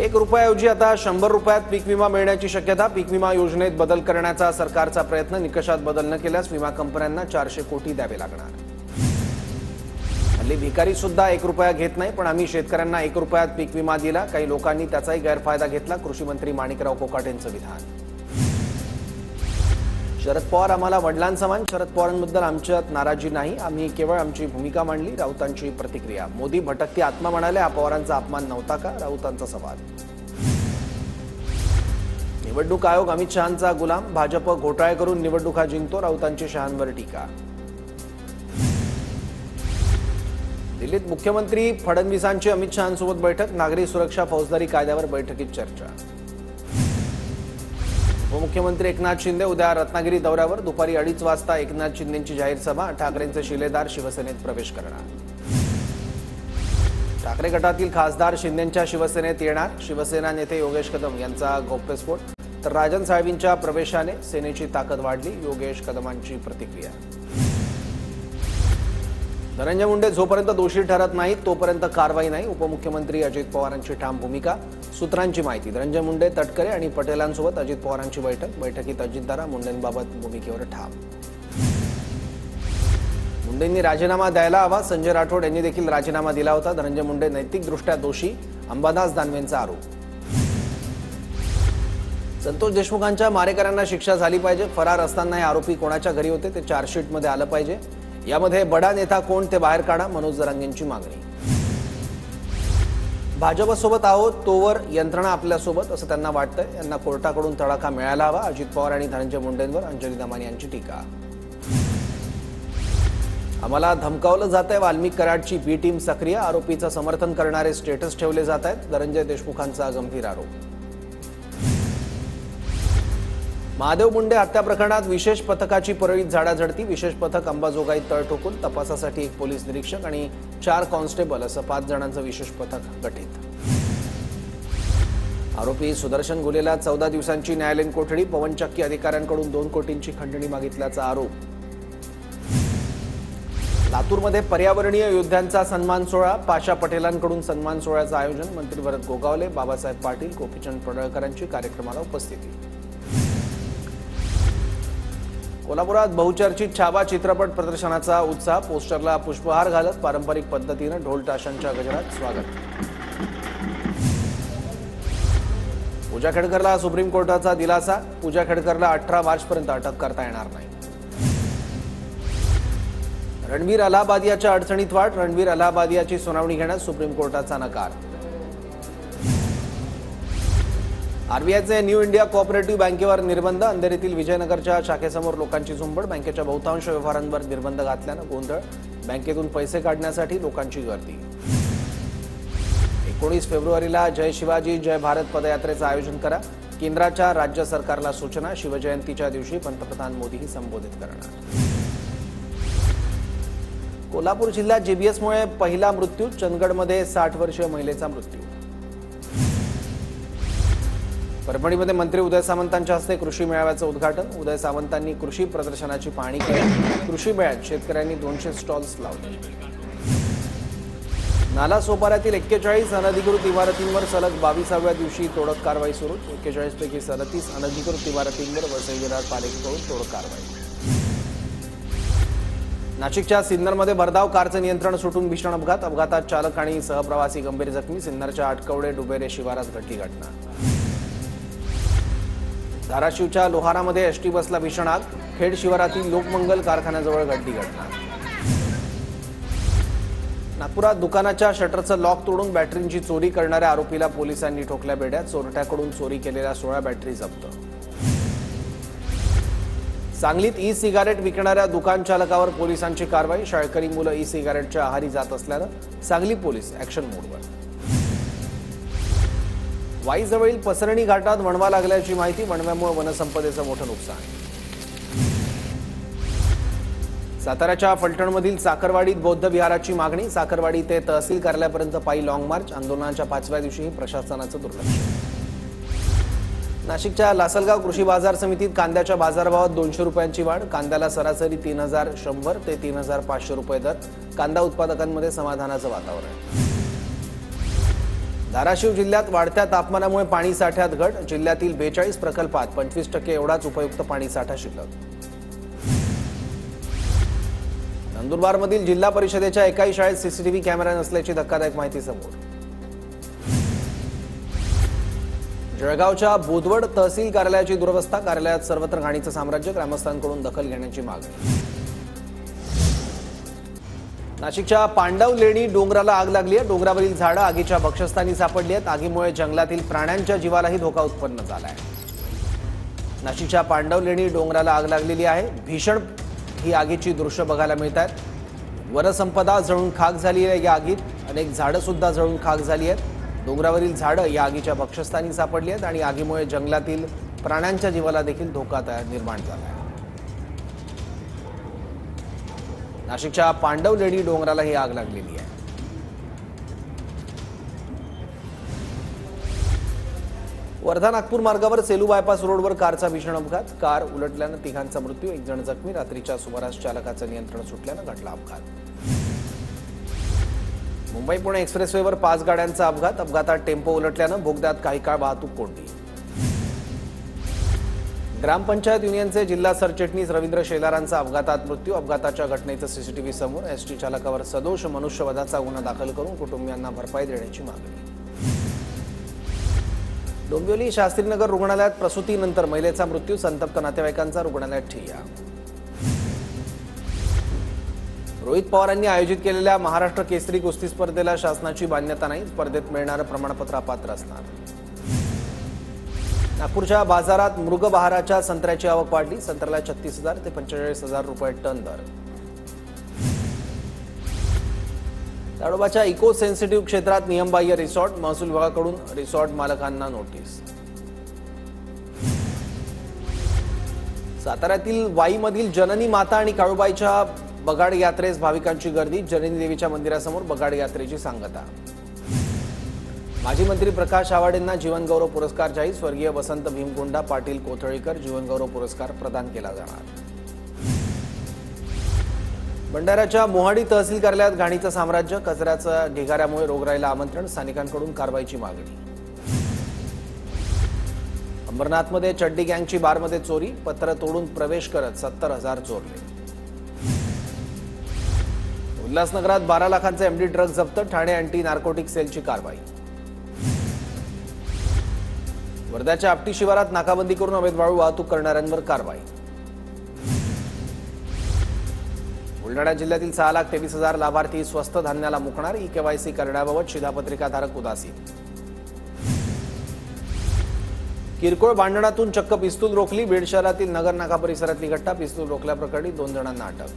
₹1 आता 100 रुपयात पीक विमा मिळण्याची शक्यता। पीक विमा योजनेत बदल करण्याचा सरकारचा प्रयत्न। निकषात बदल न केल्यास विमा कंपन्यांना 400 कोटी द्यावे लागणार। हल्ली भिकारी सुद्धा ₹1 घेत नाही, पण आम्ही शेतकऱ्यांना ₹1 पीक विमा दिला। काही लोकांनी त्याचाही गैरफायदा घेतला। कृषी मंत्री माणिकराव कोकाटेंचं विधान। शरद पवार आम्हाला वडिलांसमान। शरद पवारांबद्दल आमच्यात नाराजी नाही, आम्ही केवळ आमची भूमिका मांडली। राऊतांची प्रतिक्रिया। मोदी भटकती आत्मा म्हणाले, हा पवारांचा अपमान नव्हता का? राऊतांचा सवाल। निवडणूक आयोग अमित शहांचा गुलाम। भाजप घोटाळे करून निवडणुका जिंकतो। राऊतांची शहांवर टीका। दिल्लीत मुख्यमंत्री फडणवीसांची अमित शहांसोबत बैठक। नागरी सुरक्षा फौजदारी कायद्यावर बैठकीत चर्चा। उपमुख्यमंत्री एकनाथ शिंदे उद्या रत्नागिरी दौऱ्यावर। दुपारी 2:30 वाजता एकनाथ शिंदेंची जाहीर सभा। ठाकरेंचे शिलेदार शिवसेनेत प्रवेश करणार। ठाकरे गटातील खासदार शिंदेंच्या शिवसेनेत येणार। शिवसेना नेते योगेश कदम यांचा गौप्यस्फोट। तर राजन साळवींच्या प्रवेशाने सेनेची ताकद वाढली। योगेश कदमांची प्रतिक्रिया। धनंजय मुंडे जोपर्यंत दोषी ठरत नाहीत तोपर्यंत कारवाई नाही। उपमुख्यमंत्री अजित पवारांची ठाम भूमिका। सूत्रांची माहिती। धनंजय मुंडे, तटकरे आणि पटेलांसोबत अजित पवारांची बैठक। बैठकीत अजितदादा मुंडेंबाबत भूमिकेवर ठाम। मुंडेंनी राजीनामा द्यायला हवा। संजय राठोड यांनी देखील राजीनामा दिला होता। धनंजय मुंडे नैतिकदृष्ट्या दोषी। अंबादास दानवेंचा आरोप। संतोष देशमुखांच्या मारेकऱ्यांना शिक्षा झाली पाहिजे। फरार असताना हे आरोपी कोणाच्या घरी होते ते चार्जशीटमध्ये आलं पाहिजे। यामध्ये बडा नेता कोण ते बाहेर काढा, मनोज जरांगेंची मागणी। भाजपसोबत आहोत तोवर यंत्रणा आपल्यासोबत असं त्यांना वाटतंय। यांना कोर्टाकडून तडाखा मिळायला हवा। अजित पवार आणि धनंजय मुंडेंवर अंजली दमानी यांची टीका। आम्हाला धमकावलं जातंय। वाल्मिक कराडची बी टीम सक्रिय। आरोपीचं समर्थन करणारे स्टेटस ठेवले जात आहेत। धनंजय देशमुखांचा गंभीर आरोप। महादेव मुंडे हत्या प्रकरणात विशेष पथकाची परळीत झाडाझडती। विशेष पथक अंबाजोगाईत तळ ठोकून तपासासाठी 1 पोलीस निरीक्षक आणि 4 कॉन्स्टेबल असं 5 जणांचं विशेष पथक गठीत। आरोपी सुदर्शन गुलेला 14 दिवसांची न्यायालयीन कोठडी। पवन चक्की अधिकाऱ्यांकडून 2 कोटींची खंडणी मागितल्याचा आरोप। लातूरमध्ये पर्यावरणीय योद्ध्यांचा सन्मान सोहळा। पाशा पटेलांकडून सन्मान सोहळ्याचं आयोजन। मंत्री भरत गोगावले, बाबासाहेब पाटील, गोपीचंद पडळकरांची कार्यक्रमाला उपस्थिती। कोल्हापुरात बहुचर्चित छावा चित्रपट प्रदर्शनाचा उत्साह। पोस्टरला पुष्पहार घालत पारंपरिक पद्धतीने ढोल ताशांच्या गजरात स्वागत। पूजा खेडकरला सुप्रीम कोर्टाचा दिलासा। पूजा खेडकरला 18 मार्चपर्यंत अटक करता येणार नाही। रणवीर अलाहाबादियाच्या अडचणीत वाढ। रणवीर अलाहाबादियाची सुनावणी घेण्यास सुप्रीम कोर्टाचा नकार। आरबीआयचे न्यू इंडिया कोऑपरेटिव्ह बँकेवर निर्बंध। अंधेरीतील विजयनगरच्या शाखेसमोर लोकांची झुंबड। बँकेच्या बहुतांश व्यवहारांवर निर्बंध घातल्यानं गोंधळ। बँकेतून पैसे काढण्यासाठी लोकांची गर्दी। 19 फेब्रुवारीला जय शिवाजी जय भारत पदयात्रेचं आयोजन करा। केंद्राच्या राज्य सरकारला सूचना। शिवजयंतीच्या दिवशी पंतप्रधान मोदीही संबोधित करणार। कोल्हापूर जिल्ह्यात जेबीएसमुळे पहिला मृत्यू। चंदगडमध्ये 60 वर्षीय महिलेचा मृत्यू। परभणीमध्ये मंत्री उदय सामंतांच्या हस्ते कृषी मेळाव्याचं उद्घाटन। उदय सामंतांनी कृषी प्रदर्शनाची पाहणी केली। कृषी मेळ्यात शेतकऱ्यांनी 200 स्टॉल्स लावले। नालासोपाऱ्यातील 41 अनधिकृत इमारतींवर सलग 22व्या दिवशी तोडक कारवाई सुरू। 41 पैकी 37 अनधिकृत इमारतींवर वसई विरार पालिकेकडून तोडक कारवाई। नाशिकच्या सिन्नरमध्ये भरधाव कारचं नियंत्रण सुटून भीषण अपघात। अपघातात चालक आणि सहप्रवासी गंभीर जखमी। सिन्नरच्या आटकवडे डुबेरे शिवारात घडली घटना। धाराशिवच्या लोहारामध्ये एसटी बसला भीषण आग। खेड शिवारातील लोकमंगल कारखान्याजवळ घडली घटना। नागपुरात दुकानाच्या शटरचं लॉक तोडून बॅटरींची चोरी करणाऱ्या आरोपीला पोलिसांनी ठोकल्या बेड्यात। चोरट्याकडून चोरी केलेल्या 16 बॅटरी जप्त। सांगलीत ई सिगारेट विकणाऱ्या दुकान चालकावर पोलिसांची कारवाई। शाळकरी मुलं ई सिगारेटच्या आहारी जात असल्यानं सांगली पोलीस ॲक्शन मोडवर। वाईजवळील पसरणी घाटात वणवा लागल्याची माहिती। वणव्यामुळे वनसंपदेचं मोठं नुकसान। साताऱ्याच्या फलटणमधील साखरवाडीत बौद्ध विहाराची मागणी। साखरवाडी ते तहसील कार्यालयापर्यंत पायी लाँग मार्च। आंदोलनाच्या 5व्या दिवशीही प्रशासनाचं दुर्लक्ष। नाशिकच्या लासलगाव कृषी बाजार समितीत कांद्याच्या बाजारभावात 200 रुपयांची वाढ। कांद्याला सरासरी 3100 ते 3500 रुपये दर। कांदा उत्पादकांमध्ये समाधानाचं वातावरण। धाराशिव जिल्ह्यात वाढत्या तापमानामुळे पाणी साठ्यात घट, जिल्ह्यातील 42 प्रकल्पात 25% एवढाच उपयुक्त पाणी साठा शिल्लक. नंदुरबारमधील जिल्हा परिषदेच्या एकाही शाळेत सीसीटीव्ही कॅमेरा नसल्याची धक्कादायक माहिती समोर. जळगावच्या बुधवड तहसील कार्यालयाची दुरवस्था, कार्यालयात सर्वत्र घाणीचं साम्राज्य, ग्रामस्थांकडून दखल घेण्याची मागणी. नाशिकच्या पांडव लेणी डोंगराला आग लागली आहे. डोंगरावरील झाडं आगीच्या भक्षस्थानी सापडली आहेत. आगीमुळे जंगलातील प्राण्यांच्या जीवालाही धोका उत्पन्न झाला आहे. नाशिकच्या पांडव लेणी डोंगराला आग लागलेली आहे. भीषण ही आगीची दृश्य बघायला मिळत आहेत. वनसंपदा जळून खाक झाली आहे. या आगीत अनेक झाडं सुद्धा जळून खाक झाली आहेत. डोंगरावरील झाडं या आगीच्या भक्षस्थानी सापडली आहेत आणि आगीमुळे जंगलातील प्राण्यांच्या जीवाला देखील धोका निर्माण झाला आहे. नाशिकच्या पांडव लेणी डोंगराला ही आग लागलेली आहे. वर्धा नागपूर मार्गावर सेलू बायपास रोडवर कारचा भीषण अपघात. कार उलटल्यानं तिघांचा मृत्यू, एक जण जखमी. रात्रीच्या सुमारास चालकाचं नियंत्रण सुटल्यानं घडला अपघात. मुंबई पुणे एक्सप्रेसवेवर 5 गाड्यांचा अपघात. अपघातात टेम्पो उलटल्यानं बोगद्यात काही काळ वाहतूक कोंडी. ग्रामपंचायत युनियनचे जिल्हा सरचिटणीस रवींद्र शेलारांचा अपघातात मृत्यू. अपघाताच्या घटनेचं सीसीटीव्ही समोर. एसटी चालकावर सदोष मनुष्यवधाचा गुन्हा दाखल करून कुटुंबियांना भरपाई देण्याची मागणी. डोंबिवली शास्त्रीनगर रुग्णालयात प्रसूतीनंतर महिलेचा मृत्यू. संतप्त नातेवाईकांचा रुग्णालयात ठिय्या. रोहित पवारांनी आयोजित केलेल्या महाराष्ट्र केसरी कुस्ती स्पर्धेला शासनाची मान्यता नाही. स्पर्धेत मिळणारं प्रमाणपत्र अपात्र असणार. नागपूरच्या बाजारात मृगबहाराच्या संत्र्याची आवक वाढली. संत्र्याला 36,000 ते 45,000 रुपये टन दर. ताडोबाच्या इको सेन्सिटिव्ह क्षेत्रात नियमबाह्य रिसॉर्ट. महसूल विभागाकडून रिसॉर्ट मालकांना नोटीस. साताऱ्यातील वाईमधील जननी माता आणि काळूबाईच्या बगाड यात्रेस भाविकांची गर्दी. जननी देवीच्या मंदिरासमोर बगाड यात्रेची सांगता. माजी मंत्री प्रकाश आवाडेंना जीवनगौरव पुरस्कार जाहीर. स्वर्गीय वसंत भीमकोंडा पाटील कोथळीकर जीवनगौरव पुरस्कार प्रदान केला जाणार. भंडाऱ्याच्या मोहाडी तहसील कार्यालयात घाणीचं साम्राज्य. कचऱ्याच्या ढिगाऱ्यामुळे रोगराईला आमंत्रण. स्थानिकांकडून कारवाईची मागणी. अंबरनाथमध्ये चड्डी गँगची बारमध्ये चोरी. पत्र तोडून प्रवेश करत 70,000 चोरले. उल्हासनगरात 12 लाखांचे एमडी ड्रग्ज जप्त. ठाणे अँटी नार्कोटिक सेलची कारवाई. वर्ध्याच्या आपटी शिवारात नाकाबंदी करून अवैध वाळू वाहतूक करणाऱ्यांवर कारवाई. बुलढाणा जिल्ह्यातील 6,23,000 लाभार्थी स्वस्त धान्याला मुकणार. ई-केवायसी करण्याबाबत शिधापत्रिकाधारक उदासीन. किरकोळ भांडणातून चक्क पिस्तूल रोखली. बीड शहरातील नगर नाका परिसरातली घटना. पिस्तूल रोखल्याप्रकरणी 2 जणांना अटक.